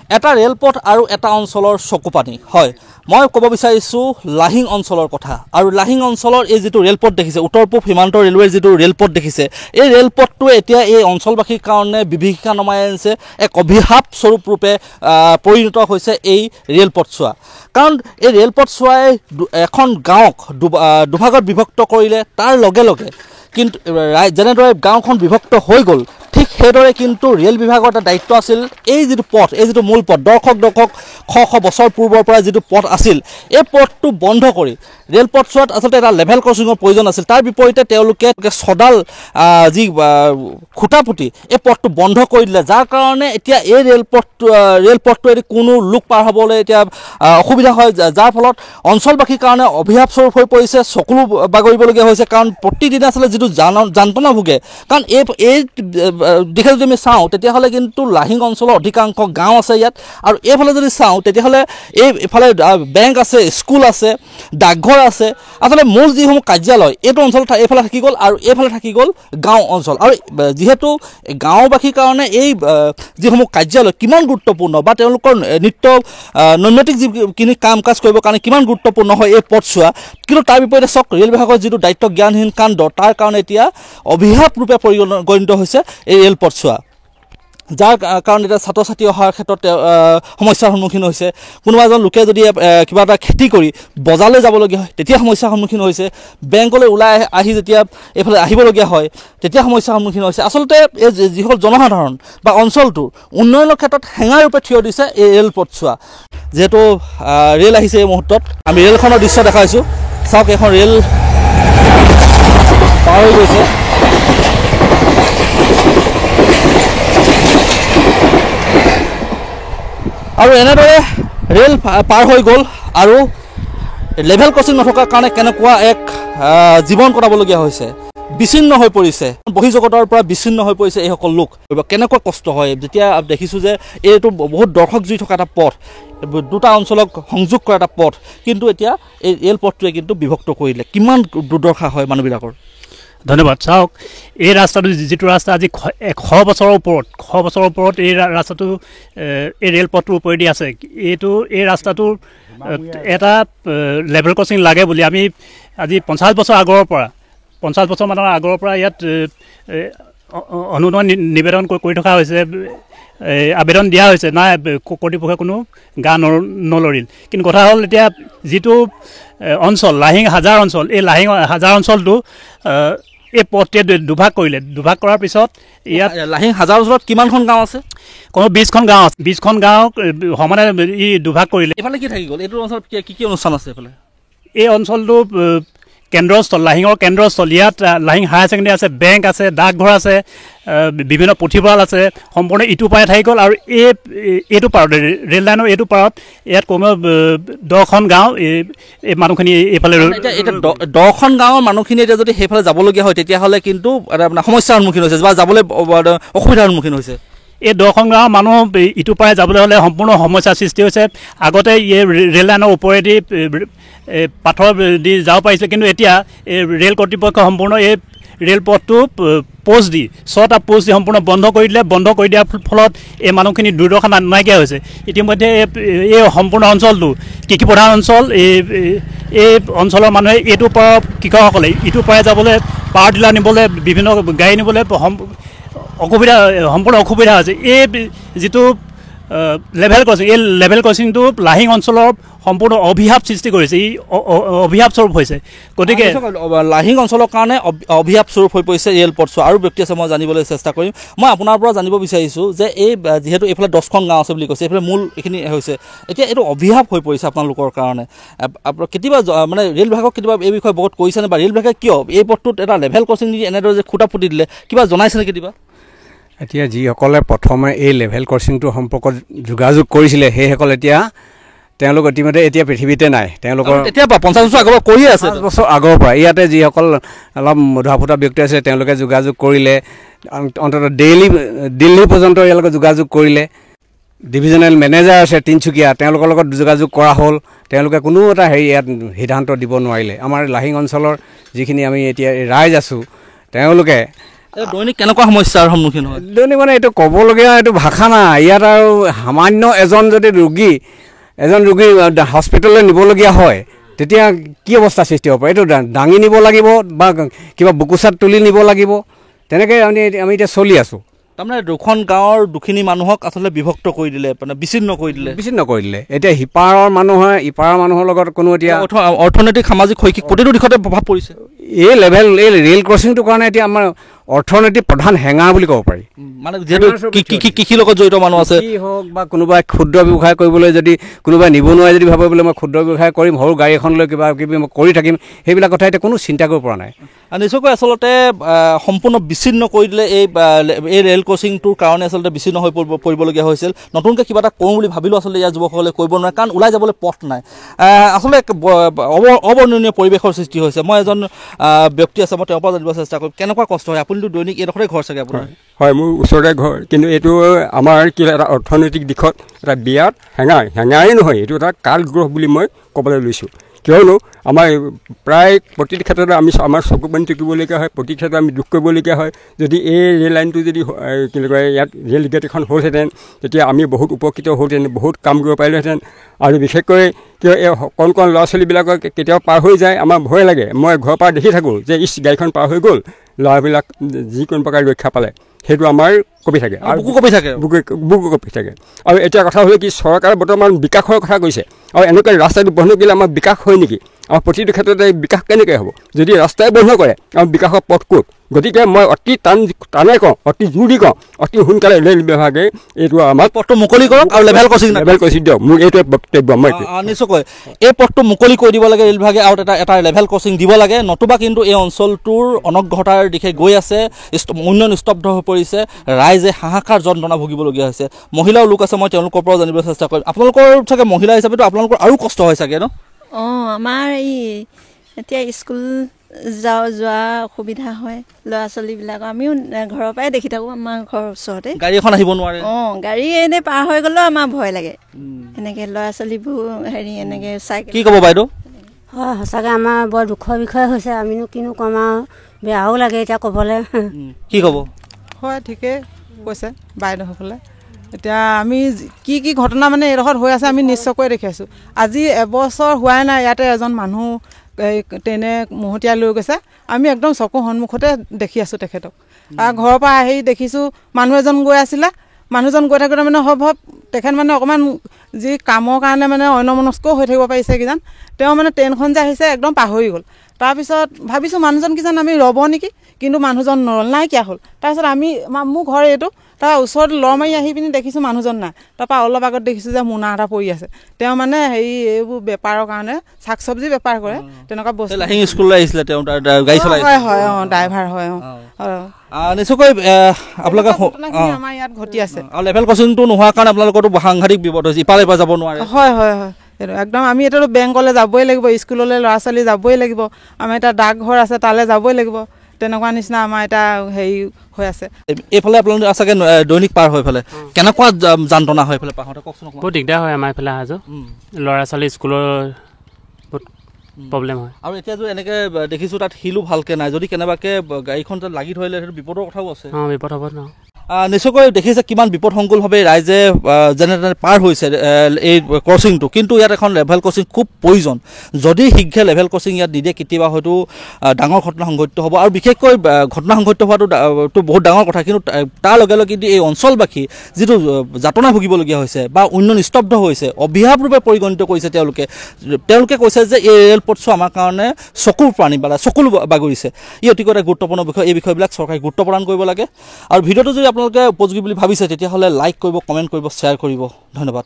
এটা ৰেলপথ আৰু এটা অঞ্চলৰ চকুপানী হয় মই ক'ব বিচাৰিছোঁ লাহিং অঞ্চলৰ কথা আৰু লাহিং অঞ্চলৰ এই যিটো ৰেলপথ দেখিছে উত্তৰ পূব সীমান্ত ৰেলৱেৰ যিটো ৰেলপথ দেখিছে এই ৰেলপথটোৱে এতিয়া এই অঞ্চলবাসীৰ কাৰণে বিভীষিকা নমাই আনিছে এক অভিশাপ স্বৰূপ ৰূপে পৰিণত হৈছে এই ৰেলপথছোৱা কাৰণ এই ৰেলপথছোৱাই এখন গাঁৱক দুভাগত বিভক্ত কৰিলে তাৰ লগে লগে কিন্তু যেনেদৰে গাঁওখন বিভক্ত হৈ গ'ল ঠিক সেইদৰে কিন্তু ৰেল বিভাগৰ এটা দায়িত্ব আছিল এই যিটো পথ এই যিটো মূল পথ দশক শ বছৰ পূৰ্বৰ পৰা যিটো পথ আছিল এই পথটো বন্ধ কৰি ৰেলপথছোৱাত আচলতে এটা লেভেল ক্ৰছিঙৰ প্ৰয়োজন আছিল তাৰ বিপৰীতে তেওঁলোকে ছডাল যি খুঁটা পুতি এই পথটো বন্ধ কৰি দিলে যাৰ কাৰণে এতিয়া এই ৰেলপথটোৱেদি কোনো লোক পাৰ হ'বলৈ এতিয়া অসুবিধা হয় যাৰ ফলত অঞ্চলবাসীৰ কাৰণে অভিশাপ স্বৰূপ হৈ পৰিছে চকুলো বাগৰিবলগীয়া হৈছে কাৰণ প্ৰতিদিনে আচলতে যিটো যান্ত্ৰণা ভোগে কাৰণ এই দিশে যদি আমি চাওঁ তেতিয়াহ'লে কিন্তু লাহিং অঞ্চলৰ অধিকাংশ গাঁও আছে ইয়াত আৰু এইফালে যদি চাওঁ তেতিয়াহ'লে এইফালে বেংক আছে স্কুল আছে ডাকঘৰ আছে আচলতে মূল যিসমূহ কাৰ্যালয় এইটো অঞ্চল এইফালে থাকি গ'ল আৰু এইফালে থাকি গ'ল গাঁও অঞ্চল আৰু যিহেতু গাঁওবাসীৰ কাৰণে এই যিসমূহ কাৰ্যালয় কিমান গুৰুত্বপূৰ্ণ বা তেওঁলোকৰ নৈমিত্তিক যিখিনি কাম কাজ কৰিবৰ কাৰণে কিমান গুৰুত্বপূৰ্ণ হয় এই পথছোৱা কিন্তু তাৰ বিপৰীতে চাওক ৰেল বিভাগৰ যিটো দায়িত্ব জ্ঞানহীন কাণ্ড তাৰ কাৰণে এতিয়া অভিশাপ ৰূপে পৰিগণিত হৈছে এই ৰেলপথছোৱা যাৰ কাৰণে এতিয়া ছাত্ৰ ছাত্ৰী অহাৰ ক্ষেত্ৰত সমস্যাৰ সন্মুখীন হৈছে কোনোবা এজন লোকে যদি কিবা এটা খেতি কৰি বজাৰলৈ যাবলগীয়া হয় তেতিয়া সমস্যাৰ সন্মুখীন হৈছে বেংকলৈ ওলাই আহি যেতিয়া এইফালে আহিবলগীয়া হয় তেতিয়া সমস্যাৰ সন্মুখীন হৈছে আচলতে এই যিসকল জনসাধাৰণ বা অঞ্চলটোৰ উন্নয়নৰ ক্ষেত্ৰত হেঙাৰ ৰূপে থিয় দিছে এই ৰেলপথছোৱা যিহেতু ৰেল আহিছে এই মুহূৰ্তত আমি ৰেলখনৰ দৃশ্য দেখাইছোঁ চাওক এখন ৰেল পাৰ হৈ গৈছে আৰু এনেদৰে ৰেল পাৰ হৈ গ'ল আৰু লেভেল ক্ৰছিং নথকাৰ কাৰণে কেনেকুৱা এক জীৱন কটাবলগীয়া হৈছে বিচ্ছিন্ন হৈ পৰিছে বহিৰ্জগতৰ পৰা বিচ্ছিন্ন হৈ পৰিছে এইসকল লোক কেনেকুৱা কষ্ট হয় যেতিয়া দেখিছোঁ যে এইটো বহুত দৰ্শক জুই থকা এটা পথ দুটা অঞ্চলক সংযোগ কৰা এটা পথ কিন্তু এতিয়া এই ৰেলপথটোৱে কিন্তু বিভক্ত কৰিলে কিমান দুৰ্দশা হয় মানুহবিলাকৰ ধন্যবাদ চাওক এই ৰাস্তাটো যিটো ৰাস্তা আজি 100 বছৰৰ ওপৰত এই ৰাস্তাটো এই ৰেলপথটোৰ ওপৰেদি আছে এই ৰাস্তাটোৰ এটা লেভেল ক্ৰছিং লাগে বুলি আমি আজি 50 বছৰমানৰ আগৰ পৰা ইয়াত অনুদান নিবেদন কৰি থকা হৈছে আবেদন দিয়া হৈছে নাই কৰ্তৃপক্ষই কোনো গা নলৰিল কিন্তু কথা হ'ল এতিয়া যিটো অঞ্চল লাহিং হাজাৰ অঞ্চল এই লাহিং হাজাৰ অঞ্চলটো এই পথটোৱে দুভাগ কৰাৰ পিছত ইয়াত লাহিং হাজাৰ অঞ্চলত কিমানখন গাঁও আছে কোনো 20খন গাঁও আছে 20খন গাঁৱক সমানে ই দুভাগ কৰিলে এইফালে কি থাকি গ'ল এইটো অঞ্চলত কি অনুষ্ঠান আছে এইফালে এই অঞ্চলটো কেন্দ্ৰস্থল লাহিঙৰ কেন্দ্ৰস্থল ইয়াত লাহিং হায়াৰ ছেকেণ্ডেৰী আছে বেংক আছে ডাকঘৰ আছে বিভিন্ন পুথিভঁৰাল আছে সম্পূৰ্ণ ইটো পাৰে থাকি গ'ল আৰু এইটো পাৰত ৰেল লাইনৰ এইটো পাৰত ইয়াত কমেও 10খন গাঁও এই মানুহখিনি এইফালে এতিয়া 10খন গাঁৱৰ মানুহখিনি এতিয়া যদি সেইফালে যাবলগীয়া হয় তেতিয়াহ'লে কিন্তু সমস্যাৰ সন্মুখীন হৈছে বা যাবলৈ অসুবিধাৰ সন্মুখীন হৈছে এই 10খন গাঁৱৰ মানুহ ইটো পাৰে যাবলৈ হ'লে সম্পূৰ্ণ সমস্যাৰ সৃষ্টি হৈছে আগতে এই ৰেল লাইনৰ ওপৰেদি পাথৰ দি যাব পাৰিছে কিন্তু এতিয়া এই ৰেল কৰ্তৃপক্ষ সম্পূৰ্ণ এই ৰেলপথটো পোষ্ট দি 6টা পোষ্ট দি সম্পূৰ্ণ বন্ধ কৰি দিয়াৰ ফলত এই মানুহখিনি দুৰ্দশা নাইকিয়া হৈছে ইতিমধ্যে এই সম্পূৰ্ণ অঞ্চলটো কৃষি প্ৰধান অঞ্চল এই অঞ্চলৰ মানুহে এইটো পৰা কৃষকসকলে ইটো পাৰে যাবলৈ পাৱাৰ টিলাৰ নিবলৈ বিভিন্ন গাড়ী নিবলৈ সম্পূৰ্ণ অসুবিধা হৈছে এই যিটো লেভেল ক্ৰছিং এই লেভেল ক্ৰছিংটো লাহিং অঞ্চলৰ সম্পূৰ্ণ অভিশাপ সৃষ্টি কৰিছে ই অভিশাপ স্বৰূপ হৈছে গতিকে লাহিং অঞ্চলৰ কাৰণে অভিশাপ স্বৰূপ হৈ পৰিছে ৰেলপথছোৱা আৰু ব্যক্তি আছে মই জানিবলৈ চেষ্টা কৰিম মই আপোনাৰ পৰা জানিব বিচাৰিছোঁ যে এই যিহেতু এইফালে 10খন গাঁও আছে বুলি কৈছে এইফালে মূল এইখিনি হৈছে এতিয়া এইটো অভিশাপ হৈ পৰিছে আপোনালোকৰ কাৰণে কেতিয়াবা মানে ৰেল বিভাগক কেতিয়াবা এই বিষয়ে বহুত কৈছেনে বা ৰেল বিভাগে কিয় এই পথটোত এটা লেভেল ক্ৰছিং দি এনেদৰে যে খুঁটা পুতি দিলে কিবা জনাইছেনে কেতিয়াবা এতিয়া যিসকলে প্ৰথমে এই লেভেল ক্ৰছিংটো সম্পৰ্কত যোগাযোগ কৰিছিলে সেইসকল তেওঁলোক ইতিমধ্যে এতিয়া পৃথিৱীতে নাই তেওঁলোকৰ এতিয়া 50 বছৰ আগৰ পৰা কৰিয়ে আছে 50 বছৰ আগৰ পৰা ইয়াতে যিসকল অলপ মধাফুটা ব্যক্তি আছে তেওঁলোকে যোগাযোগ কৰিলে অন্ততঃ দিল্লী পৰ্যন্ত ইয়াৰ যোগাযোগ কৰিলে ডিভিজনেল মেনেজাৰ আছে তিনচুকীয়া তেওঁলোকৰ লগত যোগাযোগ কৰা হ'ল তেওঁলোকে কোনো এটা ইয়াত সিদ্ধান্ত দিব নোৱাৰিলে আমাৰ লাহিং অঞ্চলৰ যিখিনি আমি এতিয়া ৰাইজ আছোঁ তেওঁলোকে দৈনিক কেনেকুৱা সমস্যাৰ সন্মুখীন হয়? দৈনিক মানে এইটো ক'বলগীয়া এইটো ভাষা নাই। ইয়াত আৰু সামান্য এজন যদি ৰোগী হস্পিটেললৈ নিবলগীয়া হয়, তেতিয়া কি অৱস্থা সৃষ্টি হ'ব পাৰে? এইটো দাঙি নিব লাগিব বা কিবা বুকুচাত তুলি নিব লাগিব, তেনেকৈ আমি এতিয়া চলি আছোঁ। তাৰমানে দুখন গাঁৱৰ দুখিনি মানুহক আচলতে বিভক্ত কৰি দিলে, মানে বিচ্ছিন্ন কৰি দিলে। এতিয়া সিপাৰৰ মানুহে ইপাৰৰ মানুহৰ লগত কোনো এতিয়া অৰ্থনৈতিক, সামাজিক, শৈক্ষিক প্ৰতিটো দিশতে প্ৰভাৱ পৰিছে। এই ৰেল ক্ৰছিংটোৰ কাৰণে এতিয়া আমাৰ অৰ্থনীতিৰ প্ৰধান হেঙাৰ বুলি ক'ব পাৰি। মানে যিহেতু কৃষিৰ লগত জড়িত মানুহ আছে, কি হওক বা কোনোবাই ক্ষুদ্ৰ ব্যৱসায় কৰিবলৈ যদি কোনোবাই নিবনুৱাই যদি ভাবে বোলে মই ক্ষুদ্ৰ ব্যৱসায় কৰিম, সৰু গাড়ী এখন লৈ কিবা কিবি মই কৰি থাকিম, সেইবিলাক কথা এতিয়া কোনো চিন্তা কৰিব পৰা নাই। নিশ্চয়কৈ আচলতে সম্পূৰ্ণ বিচ্ছিন্ন কৰি দিলে। এই ৰেল ক্ৰছিংটোৰ কাৰণে আচলতে বিচ্ছিন্ন হৈ পৰিবলগীয়া হৈছিল। নতুনকৈ কিবা এটা কৰোঁ বুলি ভাবিলেও আচলতে ইয়াৰ যুৱকসকলে কৰিব নোৱাৰে, কাৰণ ওলাই যাবলৈ পথ নাই। আচলতে অবৰ্ণনীয় পৰিৱেশৰ সৃষ্টি হৈছে। মই এজন ব্যক্তি আছে, মই তেওঁৰ পৰা জানিব চেষ্টা কৰিম কেনেকুৱা কষ্ট হয়। আপুনিতো দৈনিক এইডোখৰে ঘৰ চাগে আপোনাৰ? হয়, মোৰ ওচৰতে ঘৰ, কিন্তু এইটো আমাৰ কি এটা অৰ্থনৈতিক দিশত এটা বিৰাট হেঙাৰেই নহয়, এইটো এটা কালগ্ৰহ বুলি মই ক'বলৈ লৈছোঁ। কিয়নো আমাৰ প্ৰায় প্ৰতিটো ক্ষেত্ৰতে আমাৰ চকু পানী টুকিবলগীয়া হয়, প্ৰতি ক্ষেত্ৰত আমি দুখ কৰিবলগীয়া হয়। যদি এই ৰেল লাইনটো যদি কি বুলি কয় ইয়াত ৰেল গেট এখন হ'লহেঁতেন, তেতিয়া আমি বহুত উপকৃত হ'লহেঁতেন, বহুত কাম কৰিব পাৰিলোহেঁতেন। আৰু বিশেষকৈ কিয় এই কণ ল'ৰা ছোৱালীবিলাকক কেতিয়াবা পাৰ হৈ যায়, আমাৰ ভয় লাগে। মই ঘৰৰ পৰা দেখি থাকোঁ যে গাড়ীখন পাৰ হৈ গ'ল, ল'ৰাবিলাক যিকোনো প্ৰকাৰে ৰক্ষা পালে, সেইটো আমাৰ কপি থাকে আৰু বুকু কপি থাকে। আৰু এতিয়া কথা হ'লে কি, চৰকাৰে বৰ্তমান বিকাশৰ কথা কৈছে, আৰু এনেকৈ ৰাস্তাটো বন্ধ কৰিলে আমাৰ বিকাশ হয় নেকি? আমাৰ প্ৰতিটো ক্ষেত্ৰতে বিকাশ কেনেকৈ হ'ব যদি ৰাস্তাই বন্ধ কৰে? আমাৰ বিকাশৰ পথ ক'ত? গতিকে মই অতি টানে কওঁ, অতি জোৰ দি কওঁ, অতি সোনকালে ৰেল বিভাগে এইটো আমাৰ পথটো মুকলি কৰক আৰু লেভেল ক্ৰছিং দিয়ক। মোৰ এইটোৱে বক্তব্য। মই নিশ্চয়কৈ এই পথটো মুকলি কৰি দিব লাগে ৰেল বিভাগে, আৰু এটা লেভেল ক্ৰছিং দিব লাগে। নতুবা কিন্তু এই অঞ্চলটোৰ অনগ্ৰতাৰ দিশে গৈ আছে, উন্নয়ন স্তব্ধ হৈ পৰিছে, ৰাইজে হাহাকাৰ যন্ত্ৰণা ভুগিবলগীয়া হৈছে। মহিলাও লোক আছে, মই তেওঁলোকৰ পৰাও জানিবলৈ চেষ্টা কৰিম। আপোনালোকৰ চাগে মহিলা হিচাপেতো আপোনালোকৰ আৰু কষ্ট হয় চাগে ন? আমাৰ এতিয়া স্কুল যোৱা অসুবিধা হয় ল'ৰা ছোৱালীবিলাকৰ। আমিও ঘৰৰ পৰাই দেখি থাকোঁ, আমাৰ ঘৰৰ ওচৰতে গাড়ী এখন আহিব নোৱাৰে। গাড়ী এনেই পাৰ হৈ গ'লেও আমাৰ ভয় লাগে। এনেকৈ ল'ৰা ছোৱালীবোৰ এনেকৈ চাইকেল। কি ক'ব বাইদেউ? হয়, সঁচাকৈ আমাৰ বৰ দুখৰ বিষয় হৈছে। আমিনো কিনো ক'ম আৰু, বেয়াও লাগে এতিয়া ক'বলৈ। কি ক'ব? হয়, ঠিকেই কৈছে বাইদেউসকলে। এতিয়া আমি কি ঘটনা মানে এইডোখৰত হৈ আছে আমি নিশ্চয়কৈ দেখি আছোঁ। আজি এবছৰ হোৱাই নাই, ইয়াতে এজন মানুহ ট্ৰেইনে মহতিয়াই লৈ গৈছে। আমি একদম চকুৰ সন্মুখতে দেখি আছোঁ তেখেতক। ঘৰৰ পৰা আহি দেখিছোঁ মানুহ এজন গৈ আছিলে, মানুহজন গৈ থাকোঁতে মানে তেখেত মানে অকণমান যি কামৰ কাৰণে মানে অন্যমনস্কও হৈ থাকিব পাৰিছে কিজান, তেওঁ মানে ট্ৰেইনখন যে আহিছে একদম পাহৰি গ'ল। তাৰপিছত ভাবিছোঁ মানুহজন কিজান আমি ৰ'ব নেকি, কিন্তু মানুহজন নাইকিয়া হ'ল। তাৰপিছত মোৰ ঘৰ এইটো, তাৰ ওচৰত লৰ মাৰি আহি পিনি দেখিছোঁ মানুহজন নাই। তাৰপৰা অলপ আগত দেখিছোঁ যে মোনা এটা পৰি আছে। তেওঁ মানে এইবোৰ বেপাৰৰ কাৰণে শাক চব্জি বেপাৰ কৰে, তেনেকুৱা বস্তু। লাহিং স্কুললৈ আহিছিলে তেওঁ, গাড়ী চলাই? হয়, ড্ৰাইভাৰ হয়। নিশ্চয়কৈ আপোনালোকে আমাৰ ইয়াত ঘটি আছে। আৰু লেভেল ক্ৰছিংটো নোহোৱাৰ কাৰণে আপোনালোকৰতো সাংঘাতিক বিপদ হৈছে, ইপাৰ যাব নোৱাৰে। হয়, একদম আমি এতিয়াতো বেংকলৈ যাবই লাগিব, স্কুললৈ ল'ৰা ছোৱালী যাবই লাগিব, আমাৰ এতিয়া ডাকঘৰ আছে তালৈ যাবই লাগিব, তেনেকুৱা নিচিনা আমাৰ এটা হেৰি হৈ আছে। এইফালে আপোনালোকে চাগে দৈনিক পাৰ হৈ পেলাই কেনেকুৱা যন্ত্ৰণা হয় এইফালে পাহতে কওকচোন? বহুত দিগদাৰ হয় আমাৰ এইফালে অহা যোৱা, ল'ৰা ছোৱালী স্কুলৰ বহুত প্ৰব্লেম হয়। আৰু এতিয়া যদি এনেকৈ দেখিছোঁ তাত শিলো ভালকৈ নাই, যদি কেনেবাকৈ গাড়ীখন লাগি ধৰিলে সেইটো বিপদৰ কথাও আছে। বিপদ হ'ব ন? নিশ্চয়কৈ দেখিছে কিমান বিপদসংকুলভাৱে ৰাইজে যেনে তেনে পাৰ হৈছে এই ক্ৰছিংটো, কিন্তু ইয়াত এখন লেভেল ক্ৰছিং খুব প্ৰয়োজন। যদি শীঘ্ৰে লেভেল ক্ৰছিং ইয়াত নিদিয়ে কেতিয়াবা হয়তো ডাঙৰ ঘটনা সংঘটিত হ'ব। আৰু বিশেষকৈ ঘটনা সংঘটিত হোৱাটো বহুত ডাঙৰ কথা, কিন্তু তাৰ লগে লগে কিন্তু এই অঞ্চলবাসী যিটো যাতনা ভুগিবলগীয়া হৈছে বা উন্নয়ন স্তব্ধ হৈছে, অভিশাপৰূপে পৰিগণিত কৰিছে তেওঁলোকে কৈছে যে এই ৰেলপথটো আমাৰ কাৰণে চকুৰ প্ৰাণী বা চকুলো বাগৰিছে। ই অতিকৈ এটা গুৰুত্বপূৰ্ণ বিষয়। এই বিষয়বিলাক চৰকাৰে গুৰুত্ব প্ৰদান কৰিব লাগে। আৰু ভিডিঅ'টো যদি আপোনালোকে উপযোগী বুলি ভাবিছে তেতিয়াহ'লে লাইক কৰিব, কমেণ্ট কৰিব, শ্বেয়াৰ কৰিব। ধন্যবাদ।